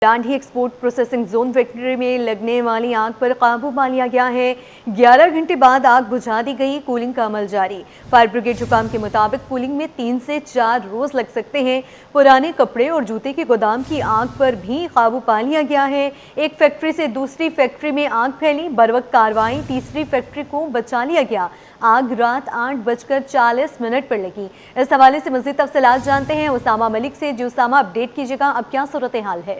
Landhi export processing zone factory में लगने वाली आग पर काबू पा लिया गया है। 11 घंटे बाद आग बुझा दी गई। कूलिंग का अमल जारी। फायर ब्रिगेड हुकाम के मुताबिक कूलिंग में 3 से 4 रोज लग सकते हैं। पुराने कपड़े और जूते के गोदाम की आग पर भी काबू पा लिया गया है। एक फैक्ट्री से दूसरी फैक्ट्री में आग फैली। बरवक्त कार्रवाई, तीसरी फैक्ट्री को बचा लिया गया। आग रात 8:40 पर लगी। इस हवाले से मज़ीद तफसीलात जानते हैं उसामा मलिक से। जी उसामा, अपडेट कीजिएगा, अब क्या सूरत हाल है?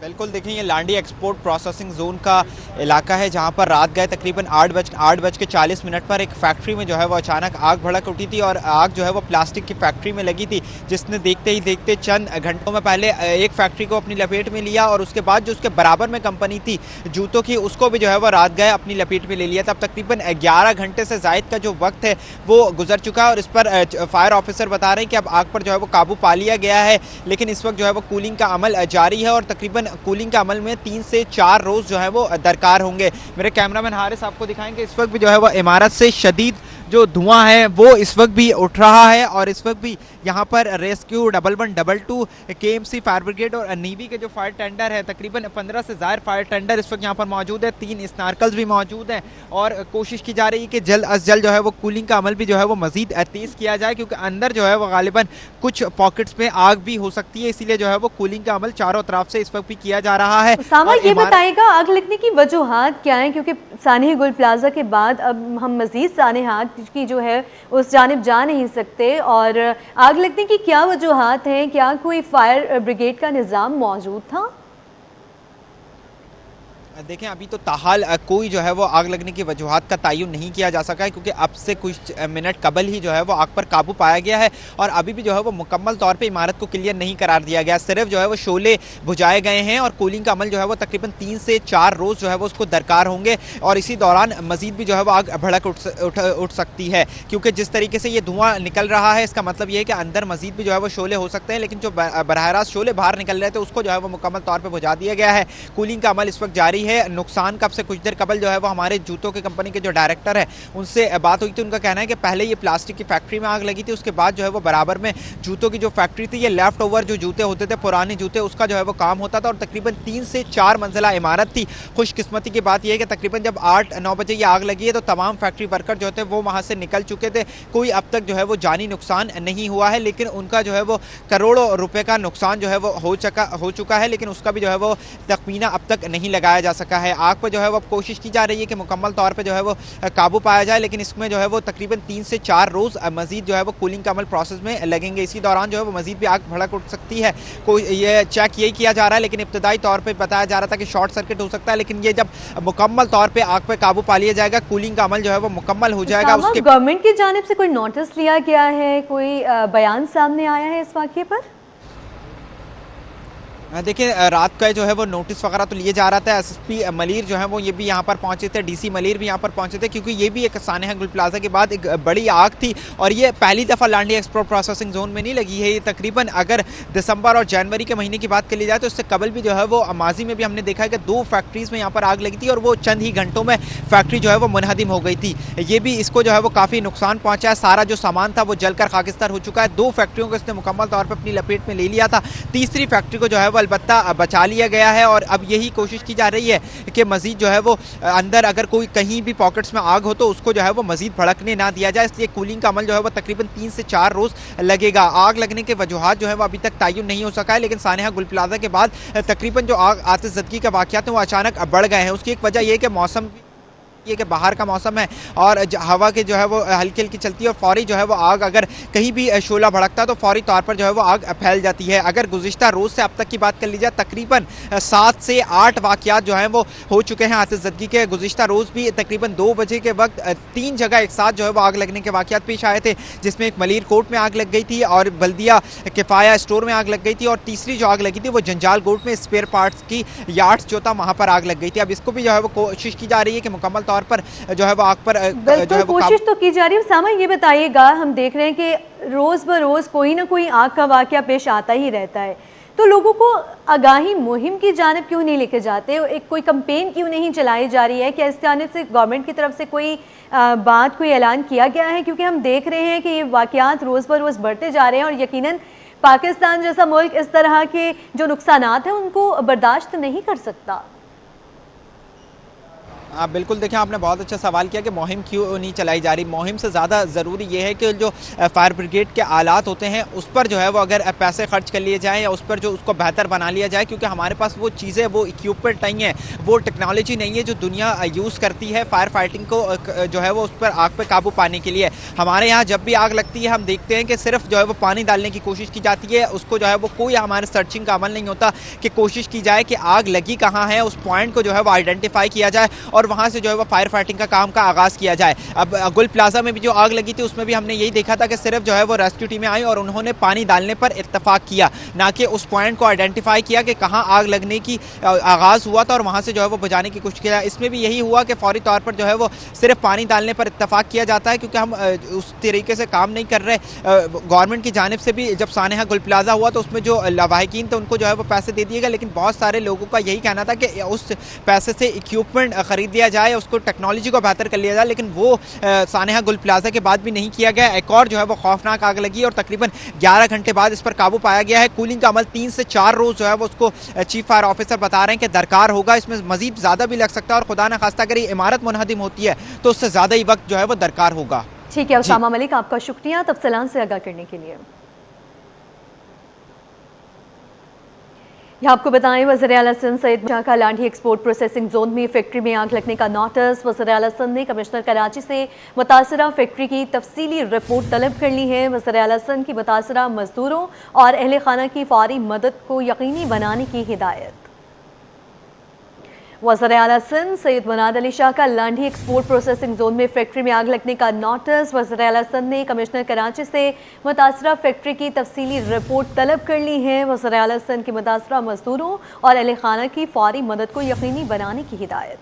बिल्कुल, देखिए ये लांडी एक्सपोर्ट प्रोसेसिंग जोन का इलाका है जहां पर रात गए तकरीबन 8:40 पर एक फैक्ट्री में जो है वो अचानक आग भड़क उठी थी और आग जो है वो प्लास्टिक की फैक्ट्री में लगी थी, जिसने देखते ही देखते चंद घंटों में पहले एक फैक्ट्री को अपनी लपेट में लिया और उसके बाद जो उसके बराबर में कंपनी थी जूतों की, उसको भी जो है वो रात गए अपनी लपेट में ले लिया। तब तकरीबन 11 घंटे से ज़ायद का जो वक्त है वो गुजर चुका है और इस पर फायर ऑफिसर बता रहे हैं कि अब आग पर जो है वो काबू पा लिया गया है, लेकिन इस वक्त जो है वो कूलिंग का अमल जारी है और तकरीबन कूलिंग के अमल में 3 से 4 रोज जो है वो दरकार होंगे। मेरे कैमरामैन हारिस आपको दिखाएंगे, इस वक्त भी जो है वो इमारत से शदीद जो धुआं है वो इस वक्त भी उठ रहा है और इस वक्त भी यहाँ पर रेस्क्यू 1112 केएमसी फायर ब्रिगेड और नेवी के जो फायर टेंडर है, तकरीबन 15 से ज़ायद फायर टेंडर इस वक्त यहाँ पर मौजूद है। 3 स्नार्कल्स भी मौजूद हैं और कोशिश की जा रही है कि जल्द अज जल्द जो है वो कूलिंग का अमल भी जो है वो मजीद तेज़ किया जाए, क्योंकि अंदर जो है वो गालिबन कुछ पॉकेट्स में आग भी हो सकती है, इसीलिए जो है वो कूलिंग का अमल चारों तरफ से इस वक्त भी किया जा रहा है। उसामा, ये बताएगा आग लगने की वजूहात क्या है, क्योंकि सानिया गुल प्लाजा के बाद अब हम मजीद सानियात की जो है उस जानिब जा नहीं सकते, और आग लगने की क्या वजूहात हैं? क्या कोई फायर ब्रिगेड का निज़ाम मौजूद था? देखें, अभी तो ताहाल कोई जो है वो आग लगने की वजूहात का तयन नहीं किया जा सका है, क्योंकि अब से कुछ मिनट कबल ही जो है वो आग पर काबू पाया गया है और अभी भी जो है वो मुकम्मल तौर पे इमारत को क्लियर नहीं करार दिया गया। सिर्फ जो है वो शोले बुझाए गए हैं और कूलिंग का अमल जो है वो तकरीबन 3 से 4 रोज जो है वो उसको दरकार होंगे और इसी दौरान मजीद भी जो है वो आग भड़क उठ सकती है, क्योंकि जिस तरीके से ये धुआं निकल रहा है इसका मतलब ये है कि अंदर मजीद भी जो है वो शोले हो सकते हैं, लेकिन जो बराह रास्त शोले बाहर निकल रहे थे उसको जो है वो मुकम्मल तौर पर बुझा दिया गया है। कूलिंग का अमल इस वक्त जारी है। नुकसान कब से कुछ देर कबल जो है वो हमारे जूतों की कंपनी के जो डायरेक्टर है उनसे बात हुई थी। उनका कहना है कि पहले ये प्लास्टिक की फैक्ट्री में आग लगी थी, उसके बाद जो है वो बराबर में जूतों की जो फैक्ट्री थी, ये लेफ्ट ओवर जो जूते होते थे पुराने जूते, उसका जो है वो काम होता था और तकरीबन 3 से 4 मंजिला इमारत थी। खुशकिस्मती की बात यह है कि तकरीबन जब 8-9 बजे ये आग लगी है तो तमाम फैक्ट्री वर्कर जो थे वो वहाँ से निकल चुके थे। कोई अब तक जो है वो जानी नुकसान नहीं हुआ है, लेकिन उनका जो है वो करोड़ों रुपए का नुकसान जो है वो हो चुका है, लेकिन उसका भी जो है वो तखमीना अब तक नहीं लगाया जा सका है। आग पर जो है वो कोशिश की जा रही है कि मुकम्मल तौर पे जो है वो काबू पाया जाए, लेकिन इसमें जो है वो तकरीबन 3 से 4 रोज मजीद जो है वो कूलिंग का अमल प्रोसेस में लगेंगे। इसी दौरान जो है वो मजीद भी आग भड़क उठ सकती है। कोई ये चेक यही किया जा रहा है, लेकिन इब्तदाई तौर पे बताया जा रहा था कि शॉर्ट सर्किट हो सकता है, लेकिन ये जब मुकम्मल तौर पे आग पे काबू पा लिया जाएगा, कूलिंग का अमल जो है वो मुकम्मल हो जाएगा। उसके गवर्नमेंट की जानिब से कोई नोटिस लिया गया है, कोई बयान सामने आया है इस वाक़े पर? देखिए, रात का जो है वो नोटिस वगैरह तो लिए जा रहा था। एसएसपी मलीर जो है वो ये भी यहाँ पर पहुँचे थे, डीसी मलीर भी यहाँ पर पहुँचे थे, क्योंकि ये भी एक सानिया गुल प्लाजा के बाद एक बड़ी आग थी और ये पहली दफ़ा लांडी एक्सपोर्ट प्रोसेसिंग जोन में नहीं लगी है। ये तकरीबन अगर दिसंबर और जनवरी के महीने की बात कर ली जाए तो इससे कबल भी जो है वो माजी में भी हमने देखा है कि 2 फैक्ट्रीज़ में यहाँ पर आग लगी थी और वो चंद ही घंटों में फैक्ट्री जो है वो मुनहदिम हो गई थी। ये भी इसको जो है वो काफ़ी नुकसान पहुँचा है। सारा जो सामान था वो जलकर खाकिस्तान हो चुका है। 2 फैक्ट्रियों को इसने मुकम्मल तौर पर अपनी लपेट में ले लिया था। तीसरी फैक्ट्री को जो है वो अलबत्ता बचा लिया गया है और अब यही कोशिश की जा रही है कि मजीद जो है वो अंदर अगर कोई कहीं भी पॉकेट्स में आग हो तो उसको जो है वो मजीद भड़कने ना दिया जाए, इसलिए कूलिंग का अमल जो है वो तकरीबन 3 से 4 रोज लगेगा। आग लगने के वजूहात जो है वो अभी तक तयन नहीं हो सका है, लेकिन सानिया गुल प्लाजा के बाद तकरीबन जो आग आतिशज़दगी के वाक़यात हैं वो अचानक बढ़ गए हैं। उसकी एक वजह यह है कि मौसम ये कि बाहर का मौसम है और हवा के जो है वो हल्की हल्की चलती है और फौरी जो है वो आग अगर कहीं भी शोला भड़कता है तो फौरी तौर पर जो है वो आग फैल जाती है। अगर गुज़िश्ता रोज़ से अब तक की बात कर ली जाए तकरीबन 7 से 8 वाक़यात जो हैं वो हो चुके हैं आतिशज़दगी के। गुज़िश्ता रोज़ भी तकरीबन 2 बजे के वक्त 3 जगह एक साथ जो है वो आग लगने के वाक़यात पेश आए थे, जिसमें एक मलीर कोट में आग लग गई थी और बल्दिया किफ़ाया स्टोर में आग लग गई थी और तीसरी जो आग लगी थी वो जंजाल गोट में स्पेयर पार्ट्स की यार्ड्स जो था वहाँ पर आग लग गई थी। अब इसको भी जो है वो कोशिश की जा रही है कि मुकम्मल तौर पर जो है वो आग पर जो है वो कोशिश तो की जा रही है। सामा, ये बताइएगा, हम देख रहे हैं कि रोज बरोज कोई ना कोई आग का वाकया पेश आता ही रहता है, तो लोगों को आगाही मुहिम की जानिब क्यों नहीं लेके जाते? एक कोई कैंपेन क्यों नहीं चलाई जा रही है? क्या इस जानिब से गवर्नमेंट की तरफ से कोई बात, कोई ऐलान किया गया है? क्योंकि हम देख रहे हैं कि ये वाकयात रोज़ ब रोज़ बढ़ते जा रहे हैं और यकीनन पाकिस्तान जैसा मुल्क इस तरह के जो नुकसानात हैं उनको बर्दाश्त नहीं कर सकता। आप बिल्कुल देखें, आपने बहुत अच्छा सवाल किया कि मुहिम क्यों नहीं चलाई जा रही। मुहिम से ज़्यादा ज़रूरी ये है कि जो फायर ब्रिगेड के आलात होते हैं उस पर जो है वो अगर पैसे खर्च कर लिए जाएँ या उस पर जो उसको बेहतर बना लिया जाए, क्योंकि हमारे पास वो चीज़ें, वो इक्विपमेंट नहीं है, वो टेक्नोलॉजी नहीं है जो दुनिया यूज़ करती है फायर फाइटिंग को जो है वो उस पर आग पर काबू पाने के लिए। हमारे यहाँ जब भी आग लगती है हम देखते हैं कि सिर्फ जो है वो पानी डालने की कोशिश की जाती है, उसको जो है वो कोई हमारे सर्चिंग का अमल नहीं होता कि कोशिश की जाए कि आग लगी कहाँ है, उस पॉइंट को जो है वो आइडेंटिफाई किया जाए और वहाँ से जो है वो फायर फाइटिंग का काम का आगाज़ किया जाए। अब गुल प्लाजा में भी जो आग लगी थी उसमें भी हमने यही देखा था कि सिर्फ जो है वो रेस्क्यू टीमें आई और उन्होंने पानी डालने पर इत्तेफाक किया, ना कि उस पॉइंट को आइडेंटिफाई किया कि कहाँ आग लगने की आगाज़ हुआ था और वहाँ से जो है वो बुझाने की कोशिश किया। इसमें भी यही हुआ कि फौरी तौर पर जो है वो सिर्फ पानी डालने पर इत्तेफाक किया जाता है, क्योंकि हम उस तरीके से काम नहीं कर रहे। गवर्नमेंट की जानिब से भी जब सानेहा गुल प्लाजा हुआ तो उसमें जो लावाहिकीन थे उनको जो है वो पैसे दे दिए गए, लेकिन बहुत सारे लोगों का यही कहना था कि उस पैसे से इक्विपमेंट खरीद लिया जाए, उसको टेक्नोलॉजी को बेहतर कर लिया जाए, लेकिन वो सानेहा गुल प्लाजा के बाद भी नहीं किया गया। एक और जो है वो खौफनाक आग लगी और तकरीबन 11 घंटे बाद इस पर काबू पाया गया है। कूलिंग का अमल 3 से 4 रोज़ जो है वो उसको चीफ फायर ऑफिसर बता रहे हैं कि दरकार होगा, इसमें मजीद ज़्यादा भी लग सकता है और खुदा न खास्ता अगर ये इमारत मुनहदिम होती है तो उससे ज़्यादा ही वक्त जो है वो दरकार होगा। ठीक है उसामा मलिक, आपका शुक्रिया तफसीलात से आगाह करने के लिए। आपको बताएं, वज़ीर आला सिंध सैयद शाह का लांढी एक्सपोर्ट प्रोसेसिंग जोन में फैक्ट्री में आग लगने का नोटिस। वज़ीर आला सिंध ने कमिश्नर कराची से मुतासरा फैक्ट्री की तफसीली रिपोर्ट तलब कर ली है। वज़ीर आला सिंध की मुतासरा मजदूरों और अहले खाना की फौरी मदद को यकीनी बनाने की हिदायत। वज़ीर आला सिंध सैयद मुनाद अली शाह का लांढी एक्सपोर्ट प्रोसेसिंग जोन में फैक्ट्री में आग लगने का नोटिस। वज़ीर आला सिंध ने कमिश्नर कराची से मुतासरा फैक्ट्री की तफसीली रिपोर्ट तलब कर ली है। वज़ीर आला सिंध की मुतासरा मजदूरों और अहले खाना की फौरी मदद को यकीनी बनाने की हिदायत।